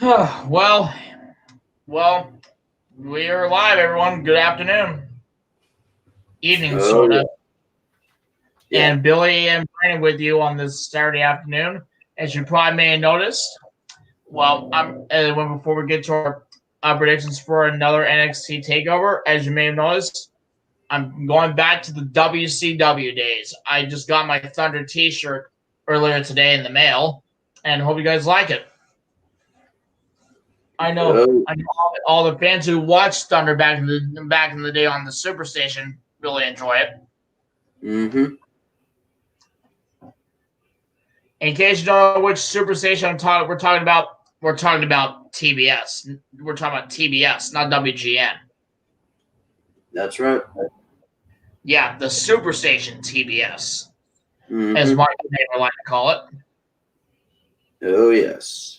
well, well, we are live, everyone. Good afternoon, evening, Oh sort yeah, of. yeah. And Billy and Brandon with you on this Saturday afternoon, as you probably may have noticed. Well, before we get to our predictions for another NXT Takeover, as you may have noticed, I'm going back to the WCW days. I just got my Thunder T-shirt earlier today in the mail, and hope you guys like it. Oh, I know all the fans who watched Thunder back in the day on the Superstation really enjoy it. mm-hmm. In case you don't know which Superstation we're talking about TBS. We're talking about TBS, not WGN. That's right. Yeah, the Superstation TBS, as Mm-hmm. Mark would like to call it. Oh yes.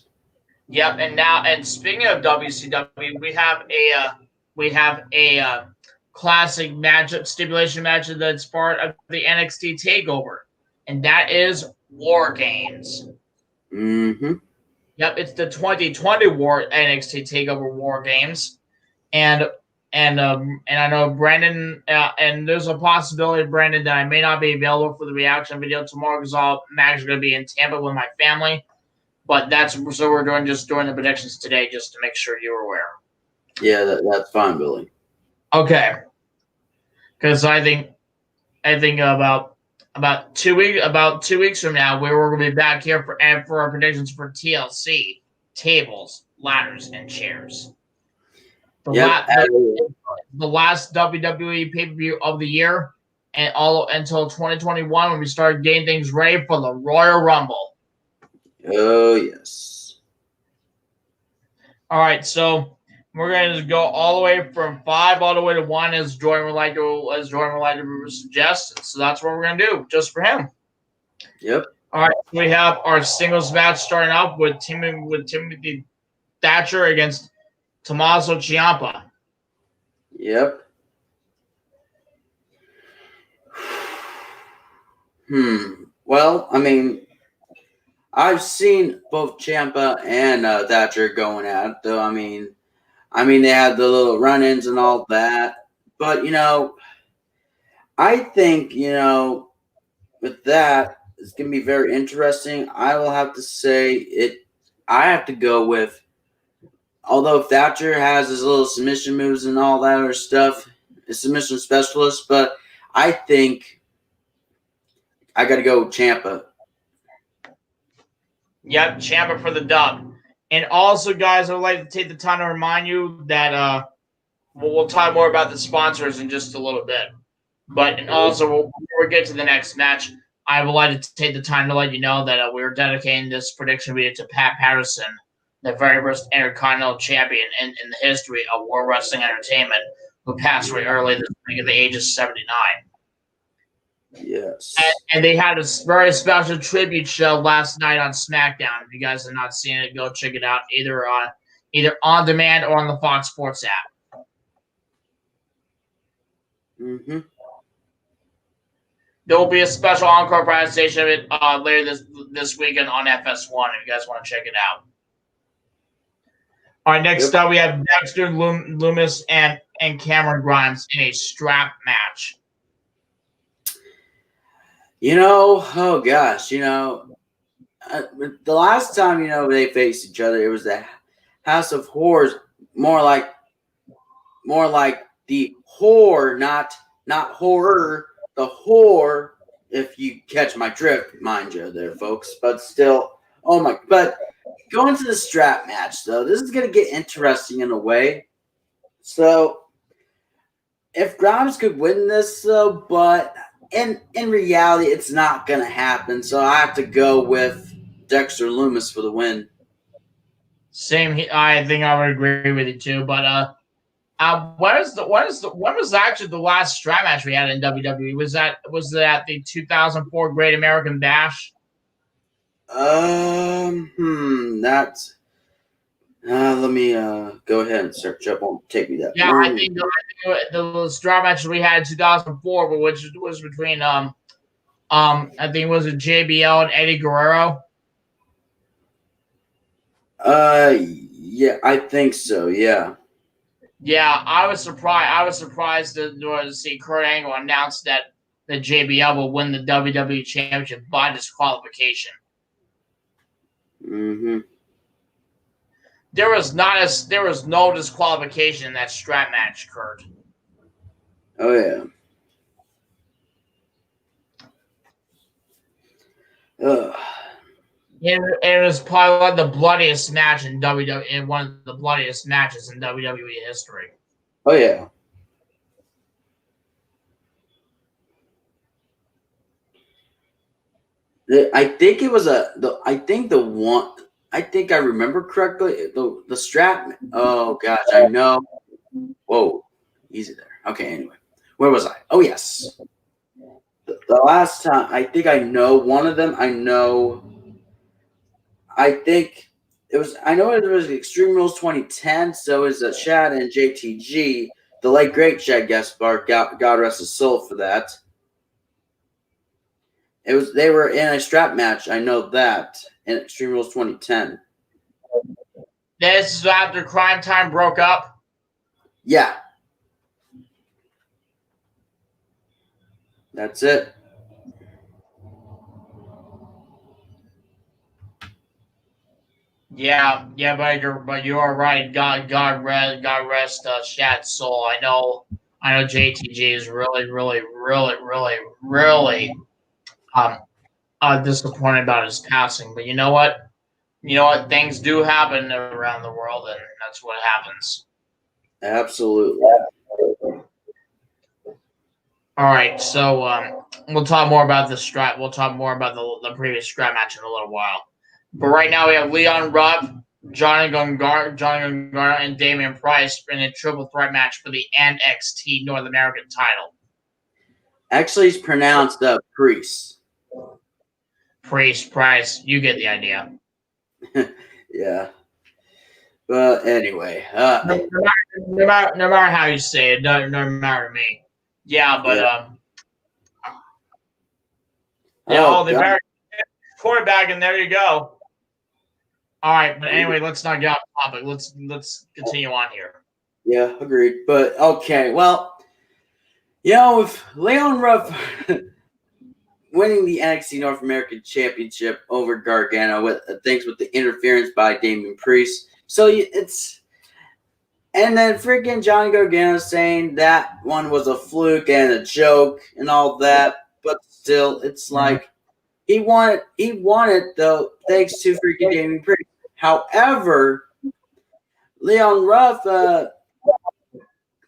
Yep, and speaking of WCW, we have a classic matchup stipulation match that's part of the NXT Takeover, and that is War Games. Mm-hmm. Yep, it's the 2020 War NXT Takeover War Games, and and I know Brandon, and there's a possibility, Brandon, that I may not be available for the reaction video tomorrow because I'm actually going to be in Tampa with my family. But that's so we're doing the predictions today just to make sure you're aware. Yeah, that's fine, Billy. Okay, because I think about 2 weeks from now we're going to be back here for our predictions for TLC tables, ladders, and chairs. The Yep. la- the last WWE pay per view of the year, and all until 2021 when we start getting things ready for the Royal Rumble. Oh yes. All right, so we're going to just go all the way from 5 all the way to 1 as Jordan would like to suggest. So that's what we're going to do just for him. Yep. All right, we have our singles match starting off with Timothy Thatcher against Tommaso Ciampa. Yep. Well, I mean, I've seen both Champa and Thatcher going at it, though. I mean, they had the little run-ins and all that, but I think with that, it's gonna be very interesting. I will have to say it. I have to go with. Although Thatcher has his little submission moves and all that other stuff, a submission specialist, but I think I got to go with Champa. Yep, Ciampa for the dub. And also, guys, I would like to take the time to remind you that we'll talk more about the sponsors in just a little bit. But and also, before we get to the next match, I would like to take the time to let you know that we're dedicating this prediction video to Pat Patterson, the very first Intercontinental Champion in the history of World Wrestling Entertainment, who passed away early this week at the age of 79. Yes. And they had a very special tribute show last night on SmackDown. If you guys have not seen it, go check it out either on demand or on the Fox Sports app. Mm-hmm. There will be a special encore presentation of it later this weekend on FS1 if you guys want to check it out. All right, next up we have Dexter Lumis and Cameron Grimes in a strap match. Oh gosh, the last time they faced each other, it was the House of Horrors, more like the whore, not horror, the whore. If you catch my drift, mind you, there, folks. But still, but going to the strap match though, this is gonna get interesting in a way. So, if Grimes could win this, though, but in reality, it's not going to happen. So I have to go with Dexter Lumis for the win. Same, I think I would agree with you too. But when was actually the last strap match we had in WWE? Was that the 2004 Great American Bash? That's. Let me go ahead and search up. Won't take me that Yeah, long. I think the strap match we had in 2004, which was between I think it was JBL and Eddie Guerrero. Yeah, I think so. Yeah. Yeah, I was surprised. I was surprised to see Kurt Angle announce that JBL will win the WWE Championship by disqualification. Mm-hmm. There was no disqualification in that strap match, Kurt. Oh yeah. Ugh. It was probably one of the bloodiest match in WWE, in one of the bloodiest matches in WWE history. Oh yeah. I think it was I think the one. I think I remember correctly. The strap. Oh gosh, I know. Whoa, easy there. Okay, anyway, where was I? Oh yes, the last time. I think I know one of them. I know. I think it was. I know it was Extreme Rules 2010. So is Shad and JTG, the late great Shad Gaspar. God rest his soul for that. It was. They were in a strap match. I know that in Extreme Rules 2010. This is after Crime Time broke up. Yeah. That's it. Yeah, but you are right. God rest Shad's soul. I know JTG is really disappointed about his passing. But you know what? Things do happen around the world, and that's what happens. Absolutely. All right, so we'll talk more about the strap. We'll talk more about the previous strap match in a little while. But right now we have Leon Ruff, Johnny Gargano, and Damian Price in a triple threat match for the NXT North American title. Actually, it's pronounced Priest. Price, you get the idea. Yeah. But anyway, no matter how you say it, no matter to me. Yeah, but the American quarterback, and there you go. All right, but anyway, let's not get off topic. Let's continue on here. Yeah, agreed. But okay, well, with Leon Ruff winning the NXT North American Championship over Gargano with thanks with the interference by Damian Priest. So it's, and then freaking Johnny Gargano saying that one was a fluke and a joke and all that, but still, it's like he won it though, thanks to freaking Damian Priest. However, Leon Ruff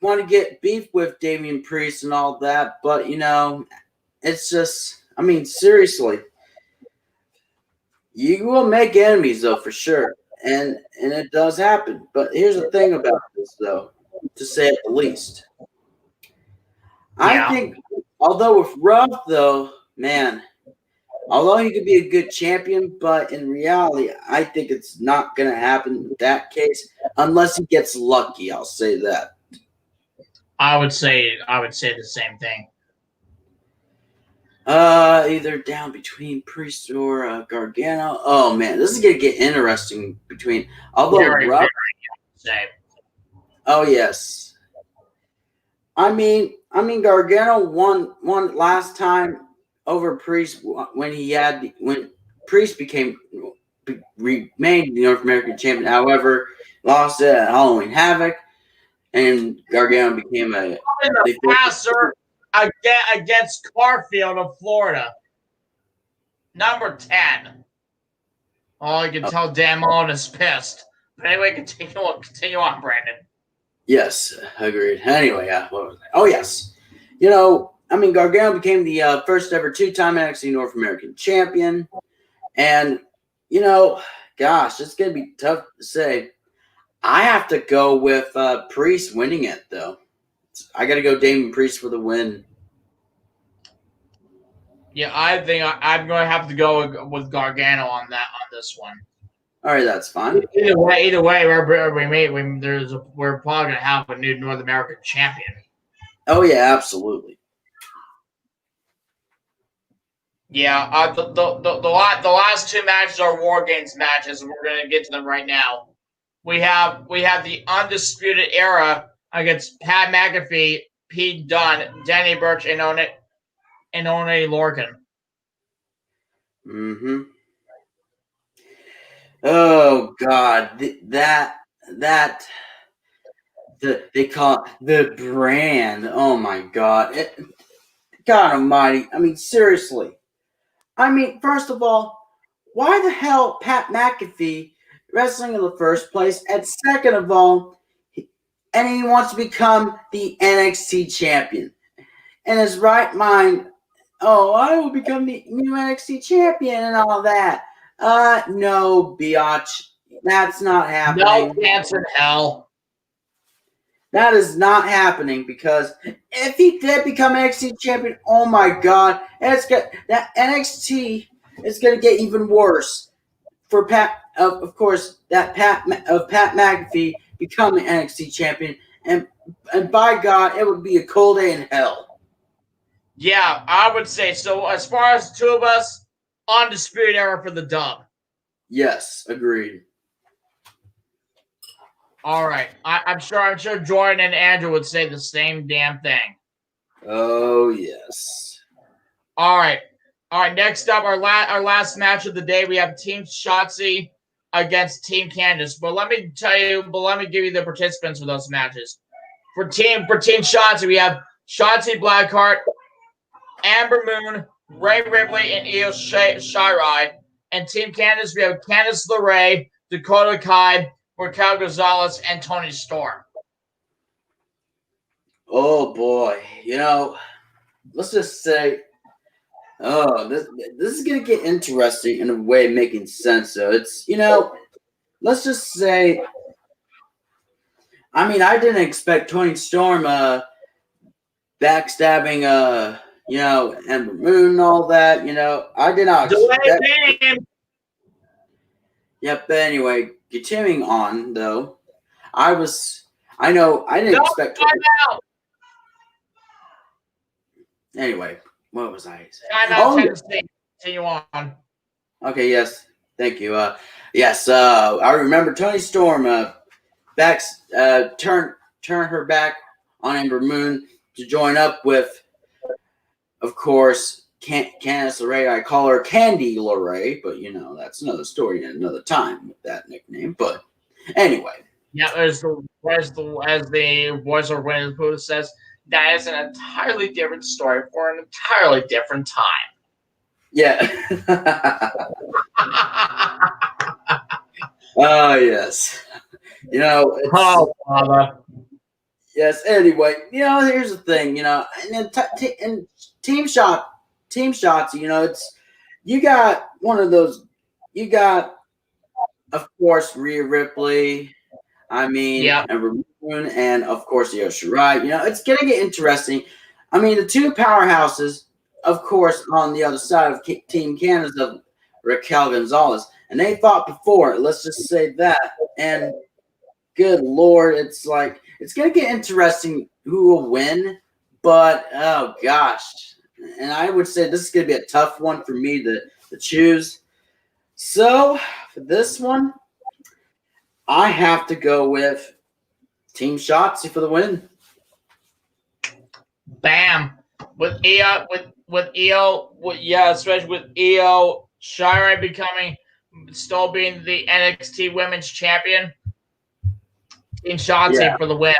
want to get beef with Damian Priest and all that, but it's just, I mean, seriously, you will make enemies though for sure, and it does happen. But here's the thing about this though, to say at the least, I think, although with Ruff though, man, although he could be a good champion, but in reality, I think it's not going to happen in that case unless he gets lucky. I'll say that. I would say the same thing. Either down between Priest or Gargano. Oh man, this is gonna get interesting between. Although Ruff, oh yes, I mean Gargano won last time over Priest when Priest remained the North American champion. However, lost it at Halloween Havoc, and Gargano became a passer against Garfield of Florida, number 10. Oh, you can tell Dan Mullen is pissed. But anyway, continue on, Brandon. Yes, agreed. Anyway, what was that? Oh yes, Gargano became the first ever two-time NXT North American champion, and gosh, it's gonna be tough to say. I have to go with Priest winning it, though. I got to go Damian Priest for the win. Yeah, I think I'm going to have to go with Gargano on this one. All right, that's fine. Either way, we're probably going to have a new North American champion. Oh yeah, absolutely. Yeah, the last two matches are War Games matches, and we're going to get to them right now. we have the Undisputed Era against Pat McAfee, Pete Dunne, Danny Burch, and Oney Lorcan. Mm-hmm. Oh God, they call it the brand. Oh my God, God Almighty! I mean, seriously. I mean, first of all, why the hell Pat McAfee wrestling in the first place? And second of all, and he wants to become the NXT champion. In his right mind, oh, I will become the new NXT champion and all that. No, biatch. That's not No happening. chance in hell. That is not happening because if he did become NXT champion, oh my God, that NXT is going to get even worse for Pat. Of course, that Pat McAfee becoming NXT champion, and by God, it would be a cold day in hell. Yeah, I would say so. As far as the two of us, Undisputed Era for the dub. Yes, agreed. All right, I'm sure Jordan and Andrew would say the same damn thing. Oh yes. All right. Next up, our last match of the day, we have Team Shotzi against Team Candice. But let me give you the participants for those matches. For Team Shotzi, we have Shotzi Blackheart, Amber Moon, Ray Ripley, and Io Shirai. And Team Candice, we have Candice LeRae, Dakota Kai, Raquel Gonzalez, and Toni Storm. Oh boy, let's just say, oh, this is gonna get interesting in a way of making sense. So it's let's just say, I mean, I didn't expect Toni Storm backstabbing Ember Moon and all that. I did not expect. Yep. But anyway, continuing on though, I didn't expect. Anyway, what was I saying? Continue on. Okay, yes. Thank you. Yes, I remember Toni Storm turn her back on Ember Moon to join up with, of course, Candice LeRae. I call her Candy LeRae, but that's another story and another time with that nickname. But anyway. Yeah, as the voice of Winnie the Pooh says, that is an entirely different story for an entirely different time. Yeah. Oh, yes. Oh, Father. Yes. Anyway, here's the thing. In team shots. It's you got one of those. You got, of course, Rhea Ripley. I mean, Ember Moon, and of course, Io Shirai. It's gonna get interesting. I mean, the two powerhouses, of course, on the other side of Team Canada's of Raquel Gonzalez, and they fought before. Let's just say that. And good Lord, it's gonna get interesting who will win. But oh gosh, and I would say this is gonna be a tough one for me to choose. So for this one, I have to go with Team Shotzi for the win. Bam. With Io, especially with Io Shirai still being the NXT Women's Champion. Team Shotzi for the win.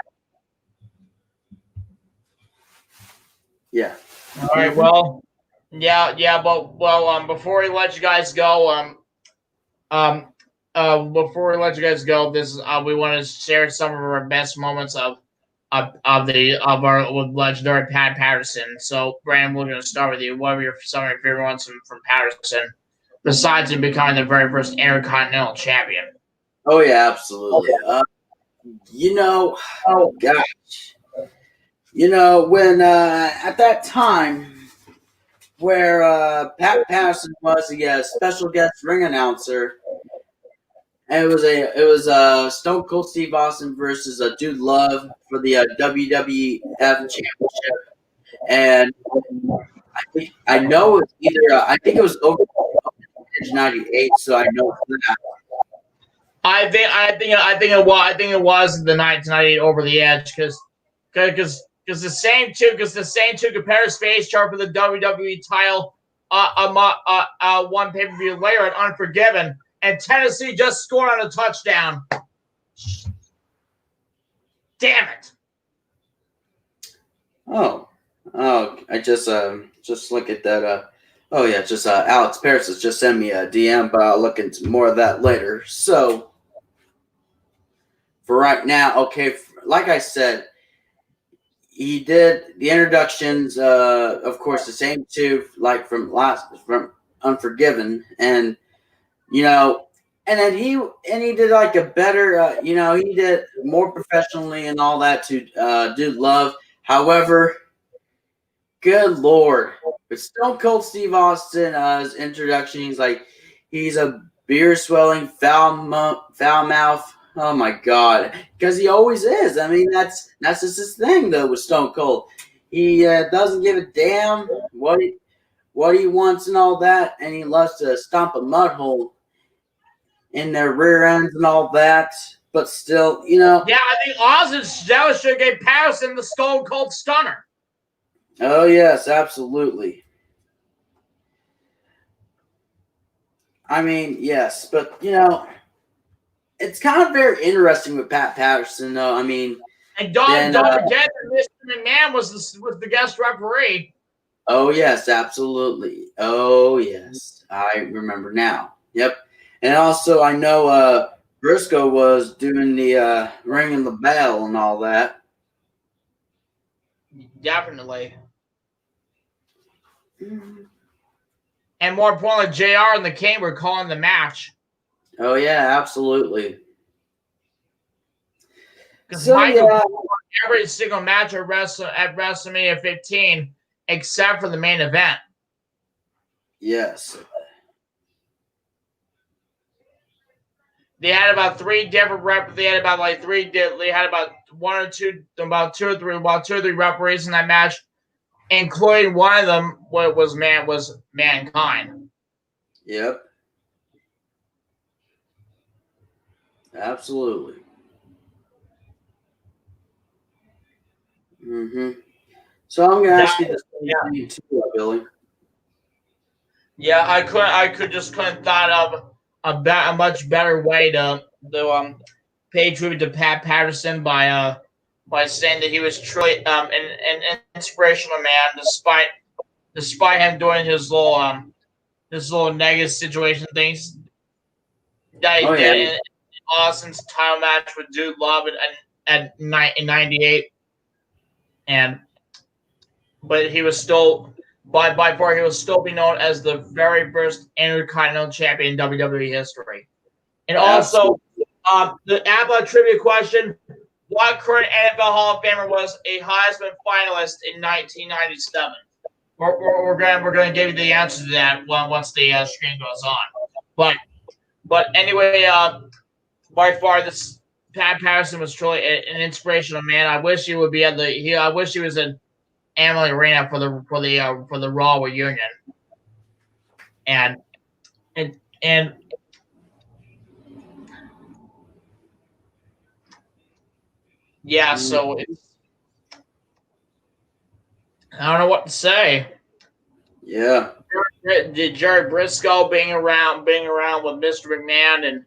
Yeah. All right. Well, but before we let you guys go, we want to share some of our best moments of our with legendary Pat Patterson. So, Brandon, we're going to start with you. What were some of your favorite ones from Patterson, besides him becoming the very first Intercontinental Champion? Oh yeah, absolutely. Okay. Oh gosh, when at that time where Pat Patterson was the special guest ring announcer. And it was Stone Cold Steve Austin versus Dude Love for the WWF Championship, and I know it was I think it was over '98, so I know that. I think it was the 1998 Over the Edge because the same two competitors face each other for the WWE title one pay per view later at Unforgiven, and Tennessee just scored on a touchdown. Damn it! Oh, I just look at that. Oh yeah, just Alex Paris has just sent me a DM, but I'll look into more of that later. So for right now, okay, like I said, he did the introductions. Of course, the same two like from Unforgiven, and you know, and then he did like a better. He did more professionally and all that to Dude Love. However, good Lord. With Stone Cold Steve Austin, his introduction, he's a beer swelling, foul mouth. Oh my God. Because he always is. I mean, that's just his thing, though, with Stone Cold. He doesn't give a damn what he wants and all that, and he loves to stomp a mud hole in their rear ends and all that. But still, Yeah, I think Austin should give Patterson the Stone Cold Stunner. Oh, yes, absolutely. I mean, yes, but, it's kind of very interesting with Pat Patterson, though. I mean, and don't forget that Mr. McMahon was the guest referee. Oh, yes, absolutely. Oh, yes. I remember now. Yep. And also, I know Briscoe was doing the ringing the bell and all that. Definitely. And more importantly, JR and the King were calling the match. Oh, yeah, absolutely. Because Michael won every single match at WrestleMania 15 except for the main event. Yes. They had about three different They had about two or three referees in that match, including one of them was Mankind. Yep. Absolutely. Mm-hmm. So I'm going to ask you this thing too, Billy. Yeah, I couldn't thought of a much better way to pay tribute to Pat Patterson by saying that he was truly an inspirational man, despite him doing his little negative situation things that he did in Austin's title match with Dude Love in 98, but he was still. By far, he will still be known as the very first Intercontinental Champion in WWE history. And also, the Apple trivia question: what current NFL Hall of Famer was a Heisman finalist in 1997? We're gonna give you the answer to that once the screen goes on. But anyway, by far, this Pat Patterson was truly an inspirational man. I wish he would be I wish he was in Amalie Arena for the Raw reunion, and yeah, so I don't know what to say. Yeah. Did Jerry Briscoe being around with Mr. McMahon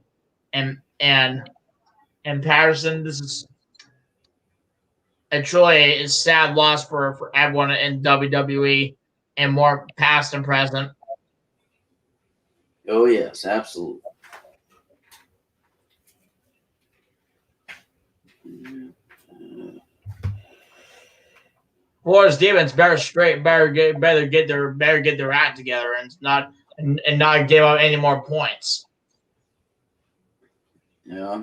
and Patterson? This is a truly sad loss for everyone in WWE, and more past and present. Oh yes, absolutely. Florida's demons better get their act together and not give up any more points. Yeah.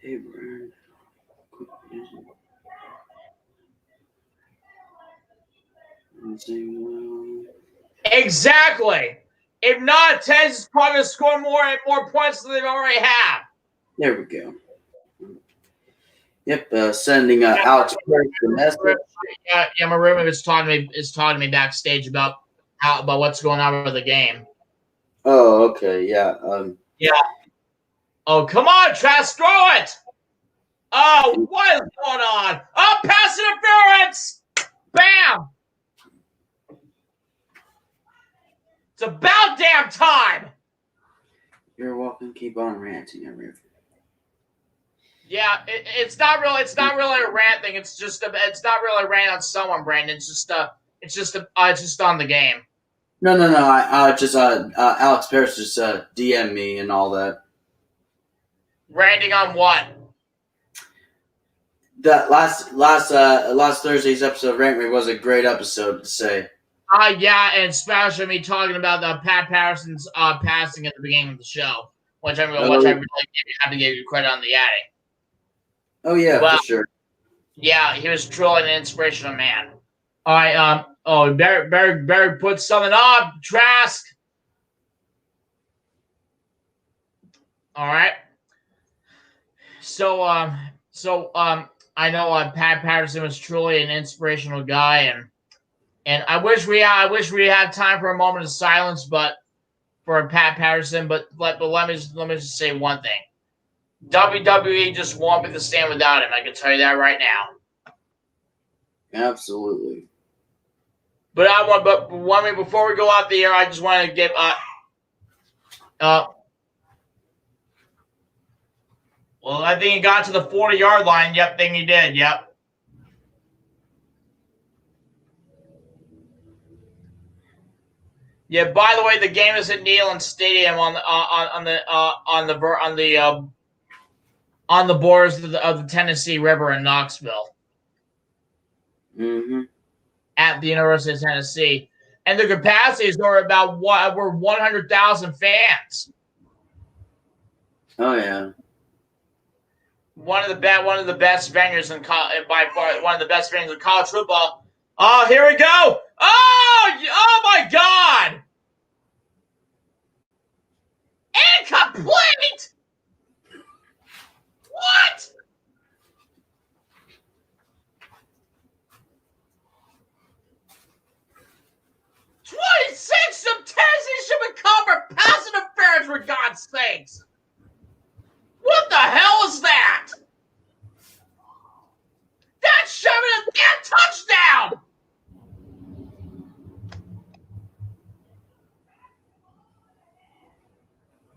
Hey, Brian. Exactly. If not, Texas is probably going to score more points than they've already have. There we go. Yep, sending Alex the message. Yeah, my roommate is talking to me backstage about what's going on with the game. Oh, okay, yeah. Yeah. Oh, come on, Trask, throw it! Oh, what is going on? Oh, pass interference! Bam! It's about damn time! You're welcome. Keep on ranting, everything. Yeah, it's not really a rant thing. It's not really a rant on someone, Brandon. It's just on the game. No. Alex Paris just DM me and all that. Ranting on what? That last Thursday's episode of Rank Me was a great episode to say. Yeah, and especially me talking about Pat Patterson's passing at the beginning of the show, which I really have to give you credit on the adding. Oh yeah, for sure. Yeah, he was truly an inspirational man. All right, Barry put something up, Trask. All right. So I know Pat Patterson was truly an inspirational guy, and I wish we had time for a moment of silence, but for Pat Patterson. But let me just say one thing: WWE just won't be the same without him. I can tell you that right now. Absolutely. But before we go out the air, I just want to give well, I think he got to the 40-yard line. Yep, think he did. Yep. Yeah. By the way, the game is at Neyland Stadium on the borders of the Tennessee River in Knoxville. Mm-hmm. At the University of Tennessee, and the capacities were 100,000 fans. Oh yeah. One of the best venues by far one of the best venues in college football. Oh, here we go! Oh my God! Incomplete! What? '26 of Tennessee should become a pass interference, for God's sakes! What the hell is that? That should have been a damn touchdown!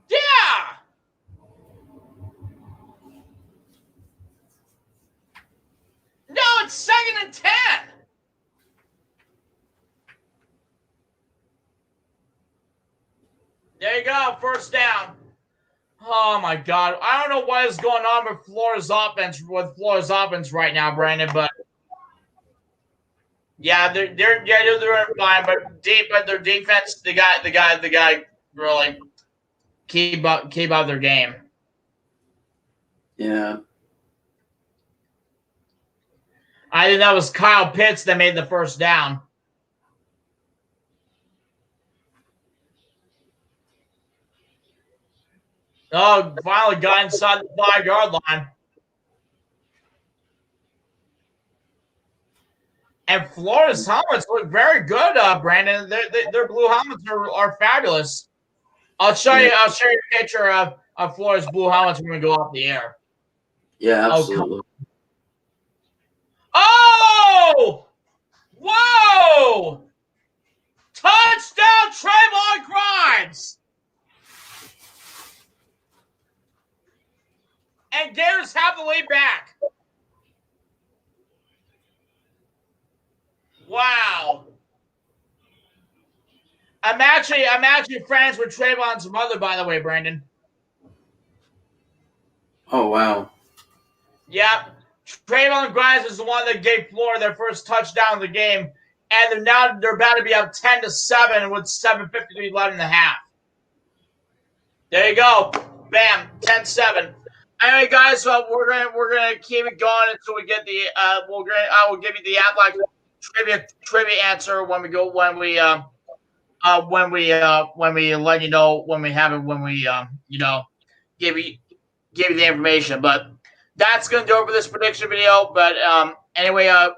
Yeah! No, it's 2nd and 10. There you go, first down. Oh my God! I don't know what is going on with Florida's offense right now, Brandon. But yeah, they're doing fine. But their defense, the guy really keep up their game. Yeah. I think that was Kyle Pitts that made the first down. Oh, finally got inside the 5-yard line. And Florida's helmets look very good, Brandon. Their blue helmets are fabulous. I'll show you a picture of Florida's blue helmets when we go off the air. Yeah, absolutely. Oh! Whoa! Touchdown, Trayvon Grimes! And Gators have the lead back. Wow. I'm actually friends with Trayvon's mother, by the way, Brandon. Oh wow. Yep. Trayvon Grimes is the one that gave Florida their first touchdown of the game, and they're about to be up 10-7 with 7:50 left in the half. There you go. Bam, 10-7. Anyway, guys, we're gonna keep it going until we get the I will give you the trivia answer when we let you know when we have it give you the information. But that's gonna do it for this prediction video. But anyway, God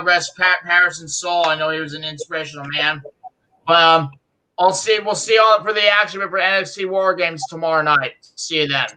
rest Pat Patterson's soul. I know he was an inspirational man. But We'll see all for the action for NXT War Games tomorrow night. See you then.